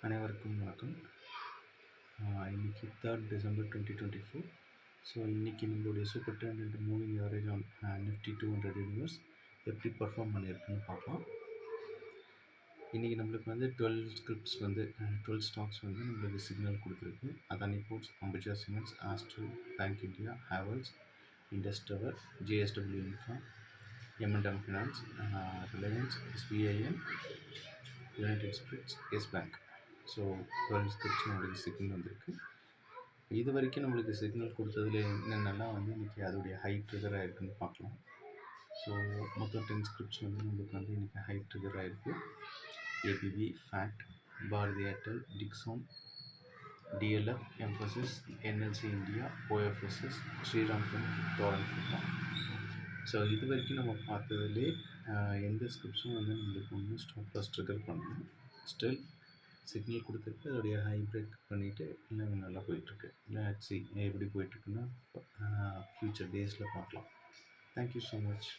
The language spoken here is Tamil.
அனைவருக்கும் வணக்கம். இன்னைக்கு 3rd December 2024. ஸோ இன்றைக்கி நம்மளுடைய super trend moving average on Nifty 200 universe எப்படி பர்ஃபார்ம் பண்ணியிருக்குன்னு பார்க்கலாம். இன்றைக்கி நம்மளுக்கு 12 ஸ்கிரிப்ட்ஸ் 12 ஸ்டாக்ஸ் நம்மளுக்கு சிக்னல் கொடுத்துருக்கு. Adani ports, Ambuja cements, Astral, bank India, Havells, Indus tower, JSW infra, M&M finance, Reliance, SBIN, united spirits, yes bank. So 12 scripts நம்மளுக்கு சிக்னல் வந்திருக்கு. இது வரைக்கும் நம்மளுக்கு சிக்னல் கொடுத்ததுல என்னென்னலாம் இன்றைக்கி அதோடைய ஹை ட்ரிகர் ஆகிருக்குன்னு பார்க்கலாம். ஸோ மொத்தம் 10 ஸ்கிரிப்ட்ஸ் நம்மளுக்கு இன்றைக்கி ஹை ட்ரிகர் ஆகிருக்கு. ABB, FACT, Bharti Airtel, Dixon, DLF, Mphasis, NLC India, OFSS, Shriram fin, டோரன் ஃபின். ஸோ இது வரைக்கும் நம்ம பார்த்ததுலே எந்த ஸ்கிரிப்ட்ஸும் நம்மளுக்கு ஒன்றும் ஸ்டாப் லாஸ் ட்ரிகர் பண்ணணும். ஸ்டில் சிக்னல் கொடுத்துருக்கு. அதோடைய ஹை பிரேக் பண்ணிவிட்டு இன்னும் நல்லா போயிட்டுருக்கு. லெட்ஸ் see எப்படி போயிட்டுருக்குன்னா ஃப்யூச்சர் டேஸில் பார்க்கலாம். Thank you so much.